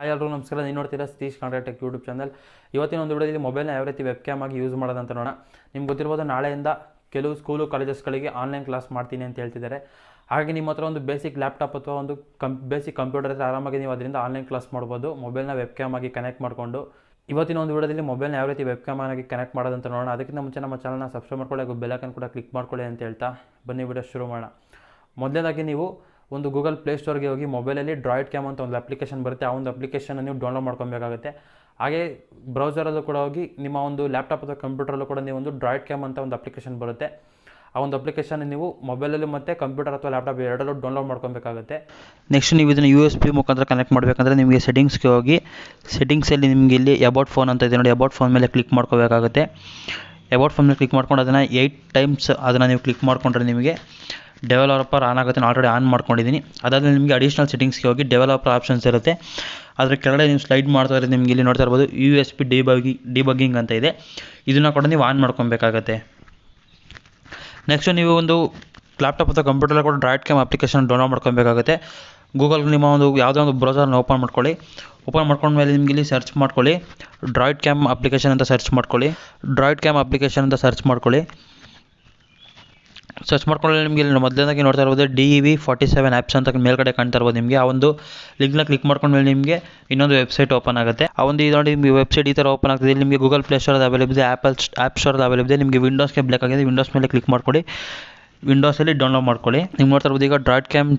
Hi ಎಲ್ಲರೂ ನಮಸ್ಕಾರ. ನೀವು ನೋಡ್ತೀರಾ Satish kannada tech YouTube channel. ಇವತ್ತಿನ ಒಂದು ವಿಡಿಯೋದಲ್ಲಿ ಮೊಬೈಲ್ನ ಯಾವ ರೀತಿ ವೆಬ್ಕ್ಯಾಮ್ ಆಗಿ ಯೂಸ್ ಮಾಡೋದಂತ ನೋಡೋಣ. ನಿಮ್ಗೆ ಗೊತ್ತಿರ್ಬೋದು, ನಾಳೆಯಿಂದ ಕೆಲವು ಸ್ಕೂಲು ಕಾಲೇಜಸ್ಗಳಿಗೆ ಆನ್ಲೈನ್ ಕ್ಲಾಸ್ ಮಾಡ್ತೀನಿ ಅಂತ ಹೇಳ್ತಿದ್ದಾರೆ. ಹಾಗೆ ನಿಮ್ಮ ಹತ್ರ ಒಂದು ಬೇಸಿಕ್ ಲ್ಯಾಪ್ಟಾಪ್ ಅಥವಾ ಒಂದು ಬೇಸಿಕ್ ಕಂಪ್ಯೂಟರ್ ಇದ್ದರೆ ಆರಾಮಾಗಿ ನೀವು ಅದರಿಂದ ಆನ್ಲೈನ್ ಕ್ಲಾಸ್ ಮಾಡ್ಬೋದು, ಮೊಬೈಲ್ನ ವೆಬ್ಕ್ಯಾಮ್ ಆಗಿ ಕನೆಕ್ಟ್ ಮಾಡಿಕೊಂಡು. ಇವತ್ತಿನ ಒಂದು ವಿಡಿಯೋದಲ್ಲಿ ಮೊಬೈಲ್ನ ಯಾವ ರೀತಿ ವೆಬ್ಕ್ಯಾಮ್ ಆಗಿ ಕನೆಕ್ಟ್ ಮಾಡೋದಂತ ನೋಡೋಣ. ಅದಕ್ಕಿಂತ ಮುಂಚೆ ನಮ್ಮ ಚಾನಲ್ನ ಸಬ್ಸ್ಕ್ರೈಬ್ ಮಾಡ್ಕೊಳ್ಳಿ ಹಾಗೂ ಬೆಲ್ ಐಕಾನ್ ಕೂಡ ಕ್ಲಿಕ್ ಮಾಡ್ಕೊಳ್ಳಿ ಅಂತ ಹೇಳ್ತಾ ಬನ್ನಿ ವಿಡಿಯೋ ಶುರು ಮಾಡೋಣ. ಮೊದಲನೇದಾಗಿ ನೀವು ಒಂದು ಗೂಗಲ್ ಪ್ಲೇಸ್ಟೋರ್ಗೆ ಹೋಗಿ ಮೊಬೈಲಲ್ಲಿ ಡ್ರಾಯ್ಡ್ ಕ್ಯಾಮ್ ಅಂತ ಒಂದು ಅಪ್ಲಿಕೇಶನ್ ಬರುತ್ತೆ. ಆ ಒಂದು ಅಪ್ಲಿಕೇಶನ್ ನೀವು ಡೌನ್ಲೋಡ್ ಮಾಡ್ಕೊಬೇಕಾಗುತ್ತೆ. ಹಾಗೆ ಬ್ರೌಸರಲ್ಲೂ ಕೂಡ ಹೋಗಿ ನಿಮ್ಮ ಒಂದು ಲ್ಯಾಪ್ಟಾಪ್ ಅಥವಾ ಕಂಪ್ಯೂಟರಲ್ಲೂ ಕೂಡ ನೀವು ಒಂದು ಡ್ರಾಯ್ಡ್ ಕ್ಯಾಮ್ ಅಂತ ಒಂದು ಅಪ್ಲಿಕೇಶನ್ ಬರುತ್ತೆ. ಆ ಒಂದು ಅಪ್ಲಿಕೇಶನ್ ನೀವು ಮೊಬೈಲಲ್ಲಿ ಮತ್ತು ಕಂಪ್ಯೂಟರ್ ಅಥವಾ ಲ್ಯಾಪ್ಟಾಪ್ ಎರಡರಲ್ಲೂ ಡೌನ್ಲೋಡ್ ಮಾಡ್ಕೊಬೇಕಾಗುತ್ತೆ. ನೆಕ್ಸ್ಟ್ ನೀವು ಇದನ್ನು USB ಮುಖಾಂತರ ಕನೆಕ್ಟ್ ಮಾಡಬೇಕಂದ್ರೆ ನಿಮಗೆ ಸೆಟ್ಟಿಂಗ್ಸ್ಗೆ ಹೋಗಿ, ಸೆಟ್ಟಿಂಗ್ಸಲ್ಲಿ ನಿಮಗೆ ಇಲ್ಲಿ ಅಬೌಟ್ ಫೋನ್ ಅಂತ ಇದೆ ನೋಡಿ, ಅಬೌಟ್ ಫೋನ್ ಮೇಲೆ ಕ್ಲಿಕ್ ಮಾಡ್ಕೋಬೇಕಾಗುತ್ತೆ. ಅಬೌಟ್ ಫೋನ್ ಮೇಲೆ ಕ್ಲಿಕ್ ಮಾಡ್ಕೊಂಡು ಅದನ್ನು 8 ಟೈಮ್ಸ್ ಅದನ್ನು ನೀವು ಕ್ಲಿಕ್ ಮಾಡಿಕೊಂಡ್ರೆ ನಿಮಗೆ ಡೆವಲಪರ್ ಆನ್ ಆಗುತ್ತೆ. ನಾನು ಆಲ್ರೆಡಿ ಆನ್ ಮಾಡ್ಕೊಂಡಿದ್ದೀನಿ. ಅದಾದಮೇಲೆ ನಿಮಗೆ ಅಡಿಷ್ನಲ್ ಸೆಟ್ಟಿಂಗ್ಸ್ಗೆ ಹೋಗಿ ಡೆವಲಪರ್ ಆಪ್ಷನ್ಸ್ ಇರುತ್ತೆ. ಅದರ ಕೆಳಗಡೆ ನೀವು ಸ್ಲೈಡ್ ಮಾಡ್ತಾ ಇರೋದು ನಿಮಗೆ ಇಲ್ಲಿ ನೋಡ್ತಾ ಇರ್ಬೋದು, USB ಡಿಬಗ್ಗಿಂಗ್ ಅಂತ ಇದೆ. ಇದನ್ನು ಕೂಡ ನೀವು ಆನ್ ಮಾಡ್ಕೊಬೇಕಾಗತ್ತೆ. ನೆಕ್ಸ್ಟ್ ನೀವು ಒಂದು ಲ್ಯಾಪ್ಟಾಪ್ ಅಥವಾ ಕಂಪ್ಯೂಟರ್ ಕೂಡ ಡ್ರಾಯ್ಡ್ ಕ್ಯಾಮ್ ಅಪ್ಲಿಕೇಶನ್ ಡೌನ್ಲೋಡ್ ಮಾಡ್ಕೊಬೇಕಾಗುತ್ತೆ. ಗೂಗಲ್ ನಿಮ್ಮ ಒಂದು ಯಾವುದೋ ಒಂದು ಬ್ರೌಸರ್ನ ಓಪನ್ ಮಾಡ್ಕೊಳ್ಳಿ. ಓಪನ್ ಮಾಡ್ಕೊಂಡ್ಮೇಲೆ ನಿಮಗೆ ಇಲ್ಲಿ ಸರ್ಚ್ ಮಾಡ್ಕೊಳ್ಳಿ, ಡ್ರಾಯ್ಡ್ ಕ್ಯಾಮ್ ಅಪ್ಲಿಕೇಶನ್ ಅಂತ ಸರ್ಚ್ ಮಾಡ್ಕೊಳ್ಳಿ. ಡ್ರಾಯ್ಡ್ ಕ್ಯಾಮ್ ಅಪ್ಲಿಕೇಶನ್ ಅಂತ ಸರ್ಚ್ ಮಾಡ್ಕೊಳ್ಳಿ. ಸರ್ಚ್ ಮಾಡ್ಕೊಳ್ಳಿ ನಿಮಗೆ ಇಲ್ಲಿ ಮೊದಲನೇದಾಗಿ ನೋಡ್ತಾ ಇರ್ಬೋದು DEV47 ಆ್ಯಪ್ಸ್ ಅಂತ ಮೇಲ್ಗಡೆ ಕಾಣ್ತಾ ಇರ್ಬೋದು. ನಿಮಗೆ ಆ ಒಂದು ಲಿಂಕ್ನ ಕ್ಲಿಕ್ ಮಾಡ್ಕೊಂಡ್ಮೇಲೆ ನಿಮಗೆ ಇನ್ನೊಂದು ವೆಬ್ಸೈಟ್ ಓಪನ್ ಆಗುತ್ತೆ. ಆ ಒಂದು ಇದು ನೋಡಿ ನಿಮಗೆ ವೆಬ್ಸೈಟ್ ಈ ಥರ ಓಪನ್ ಆಗ್ತದೆ. ಇಲ್ಲಿ ನಿಮಗೆ ಗೂಗಲ್ ಪ್ಲೇ ಸ್ಟೋರ್ ಅವೈಲೇಬಲ್ ಇದೆ, ಆ್ಯಪ್ ಸ್ಟೋರ್ ಅವೈಲೇಬಲ್ ಇದೆ. ನಿಮಗೆ ವಿಂಡೋಸ್ಗೆ ಬೇಕಾಗಿದೆ, ವಿಂಡೋಸ್ ಮೇಲೆ ಕ್ಲಿಕ್ ಮಾಡ್ಕೊಳ್ಳಿ, ವಿಂಡೋಸಲ್ಲಿ ಡೌನ್ಲೋಡ್ ಮಾಡ್ಕೊಳ್ಳಿ. ನೀವು ನೋಡ್ತಾ ಇರ್ಬೋದು ಈಗ ಡ್ರಾಯ್ಡ್ ಕ್ಯಾಮ್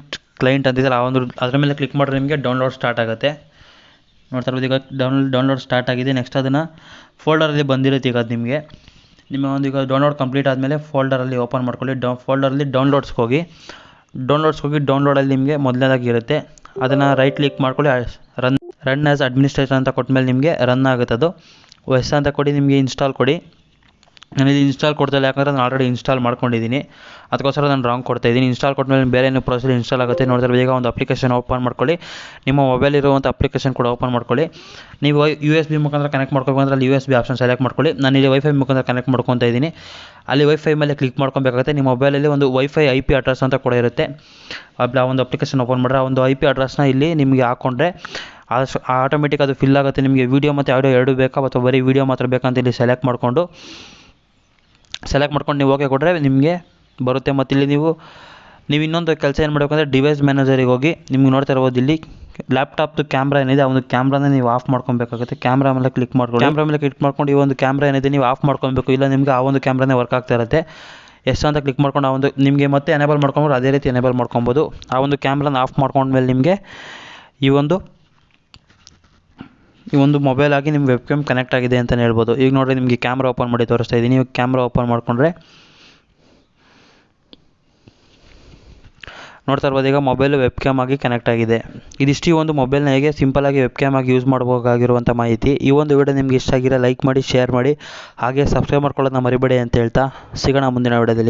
ಕ್ಲೈಂಟ್ ಅಂತಿದ್ದಾರೆ, ಆ ಒಂದು ಅದರ ಮೇಲೆ ಕ್ಲಿಕ್ ಮಾಡಿದ್ರೆ ನಿಮಗೆ ಡೌನ್ಲೋಡ್ ಸ್ಟಾರ್ಟ್ ಆಗುತ್ತೆ. ನೋಡ್ತಾ ಇರ್ಬೋದು ಈಗ ಡೌನ್ಲೋಡ್ ಸ್ಟಾರ್ಟ್ ಆಗಿದೆ. ನೆಕ್ಸ್ಟ್ ಅದನ್ನು ಫೋಲ್ಡರಲ್ಲಿ ಬಂದಿರುತ್ತೆ. ಈಗ ಅದು ನಿಮಗೆ ನಿಮ್ಮ ಒಂದು ಈಗ ಡೌನ್ಲೋಡ್ ಕಂಪ್ಲೀಟ್ ಆದಮೇಲೆ ಫೋಲ್ಡರಲ್ಲಿ ಓಪನ್ ಮಾಡ್ಕೊಳ್ಳಿ. ಫೋಲ್ಡರಲ್ಲಿ ಡೌನ್ಲೋಡ್ಸ್ಗೆ ಹೋಗಿ, ಡೌನ್ಲೋಡಲ್ಲಿ ನಿಮಗೆ ಮೊದಲನೇದಾಗಿ ಇರುತ್ತೆ. ಅದನ್ನು ರೈಟ್ ಕ್ಲಿಕ್ ಮಾಡ್ಕೊಳ್ಳಿ, ರನ್ ಆ್ಯಸ್ ಅಡ್ಮಿನಿಸ್ಟ್ರೇಟರ್ ಅಂತ ಕೊಟ್ಟಮೇಲೆ ನಿಮಗೆ ರನ್ ಆಗುತ್ತೆ. ಅದು ಎಸ್ ಅಂತ ಕೊಡಿ, ನಿಮಗೆ ಇನ್ಸ್ಟಾಲ್ ಕೊಡಿ. ನಾನು ಇಲ್ಲಿ ಇನ್ಸ್ಟಾಲ್ ಕೊಡ್ತಾಯಿಲ್ಲ, ಯಾಕಂದರೆ ನಾನು ಆಲ್ರೆಡಿ ಇನ್ಸ್ಟಾಲ್ ಮಾಡ್ಕೊಂಡಿದ್ದೀನಿ, ಅದಕ್ಕೋಸ್ಕರ ನಾನು ರಾಂಗ್ ಕೊಡ್ತಾಯಿದ್ದೀನಿ. ಇನ್ಸ್ಟಾಲ್ ಕೊಟ್ಟಮೇಲೆ ಬೇರೆ ಏನೋ ಪ್ರೊಸೀಜರ್ ಇನ್ಸ್ಟಾಲ್ ಆಗುತ್ತೆ. ನೋಡಿದ್ರೆ ಈಗ ಒಂದು ಅಪ್ಲಿಕೇಶನ್ ಓಪನ್ ಮಾಡ್ಕೊಳ್ಳಿ, ನಿಮ್ಮ ಮೊಬೈಲ್ ಇರುವಂಥ ಅಪ್ಲಿಕೇಶನ್ ಕೂಡ ಓಪನ್ ಮಾಡ್ಕೊಳ್ಳಿ. ನೀವು USB ಮುಖಾಂತರ ಕನೆಕ್ಟ್ ಮಾಡ್ಕೊಬೇಕಂದ್ರೆ ಅಲ್ಲಿ USB ಆಪ್ಷನ್ ಸೆಲೆಕ್ಟ್ ಮಾಡ್ಕೊಳ್ಳಿ. ನಾನು ಇಲ್ಲಿ ವೈಫೈ ಮುಖಾಂತರ ಕನೆಕ್ಟ್ ಮಾಡ್ಕೊತಾ ಇದ್ದೀನಿ. ಅಲ್ಲಿ ವೈಫೈ ಮೇಲೆ ಕ್ಲಿಕ್ ಮಾಡ್ಕೊಬೇಕಾಗುತ್ತೆ. ನಿಮ್ಮ ಮೊಬೈಲಲ್ಲಿ ಒಂದು ವೈಫೈ IP ಅಡ್ರೆಸ್ ಅಂತ ಕೂಡ ಇರುತ್ತೆ. ಆ ಒಂದು ಅಪ್ಲಿಕೇಶನ್ ಓಪನ್ ಮಾಡಿದ್ರೆ ಆ ಒಂದು IP ಅಡ್ರೆಸ್ನ ಇಲ್ಲಿ ನಿಮಗೆ ಹಾಕ್ಕೊಂಡ್ರೆ ಆಟೋಮೆಟಿಕ್ ಅದು ಫಿಲ್ ಆಗುತ್ತೆ. ನಿಮಗೆ ವೀಡಿಯೋ ಮತ್ತು ಆಡಿಯೋ ಎರಡು ಬೇಕಾ ಅಥವಾ ಬರೀ ವೀಡಿಯೋ ಮಾತ್ರ ಬೇಕಂತ ಇಲ್ಲಿ ಸೆಲೆಕ್ಟ್ ಮಾಡ್ಕೊಂಡು ನೀವು ಓಕೆ ಕೊಟ್ಟರೆ ನಿಮಗೆ ಬರುತ್ತೆ. ಮತ್ತು ಇಲ್ಲಿ ನೀವು ಇನ್ನೊಂದು ಕೆಲಸ ಏನು ಮಾಡಬೇಕಂದ್ರೆ ಡಿವೈಸ್ ಮ್ಯಾನೇಜರಿಗೆ ಹೋಗಿ, ನಿಮ್ಗೆ ನೋಡ್ತಾ ಇರ್ಬೋದು ಇಲ್ಲಿ ಲ್ಯಾಪ್ಟಾಪ್ದು ಕ್ಯಾಮ್ರಾ ಏನಿದೆ, ಆ ಒಂದು ಕ್ಯಾಮ್ರಾನ ನೀವು ಆಫ್ ಮಾಡ್ಕೊಬೇಕಾಗುತ್ತೆ. ಕ್ಯಾಮ್ರಾ ಮೇಲೆ ಕ್ಲಿಕ್ ಮಾಡ್ಕೊಂಡು ಈ ಒಂದು ಕ್ಯಾಮ್ರಾ ಏನಿದೆ ನೀವು ಆಫ್ ಮಾಡ್ಕೊಬೇಕು. ಇಲ್ಲ ನಿಮಗೆ ಆ ಒಂದು ಕ್ಯಾಮ್ರಾನೇ ವರ್ಕ್ ಆಗ್ತಾ ಇರುತ್ತೆ. ಎಸ್ ಅಂತ ಕ್ಲಿಕ್ ಮಾಡ್ಕೊಂಡು ಆ ಒಂದು ನಿಮಗೆ ಮತ್ತೆ ಎನೇಬಲ್ ಮಾಡ್ಕೊಂಡ್ರೆ ಅದೇ ರೀತಿ ಎನೇಬಲ್ ಮಾಡ್ಕೊಬೋದು. ಆ ಒಂದು ಕ್ಯಾಮ್ರಾನ ಆಫ್ ಮಾಡ್ಕೊಂಡ್ಮೇಲೆ ನಿಮಗೆ ಈ ಒಂದು ಮೊಬೈಲ್ ಆಗಿ ನಿಮ್ಮ ವೆಬ್ಕ್ಯಾಮ್ ಕನೆಕ್ಟ್ ಆಗಿದೆ ಅಂತಲೇ ಹೇಳ್ಬೋದು. ಈಗ ನೋಡಿರಿ ನಿಮಗೆ ಕ್ಯಾಮ್ರಾ ಓಪನ್ ಮಾಡಿ ತೋರಿಸ್ತಾ ಇದ್ದೀನಿ. ನೀವು ಕ್ಯಾಮ್ರಾ ಓಪನ್ ಮಾಡಿಕೊಂಡ್ರೆ ನೋಡ್ತಾ ಇರ್ಬೋದು ಈಗ ಮೊಬೈಲು ವೆಬ್ಕ್ಯಾಮ್ ಆಗಿ ಕನೆಕ್ಟ್ ಆಗಿದೆ. ಇದಿಷ್ಟು ಈ ಒಂದು ಮೊಬೈಲ್ನ ಹೇಗೆ ಸಿಂಪಲಾಗಿ ವೆಬ್ಕ್ಯಾಮ್ ಆಗಿ ಯೂಸ್ ಮಾಡಬೇಕಾಗಿರುವಂಥ ಮಾಹಿತಿ. ಈ ಒಂದು ವಿಡಿಯೋ ನಿಮಗೆ ಇಷ್ಟ ಆಗಿರೋ ಲೈಕ್ ಮಾಡಿ, ಶೇರ್ ಮಾಡಿ, ಹಾಗೆ ಸಬ್ಸ್ಕ್ರೈಬ್ ಮಾಡ್ಕೊಳ್ಳೋದನ್ನ ಮರಿಬೇಡಿ ಅಂತ ಹೇಳ್ತಾ ಸಿಗೋಣ ಮುಂದಿನ ವಿಡಿಯೋದಲ್ಲಿ.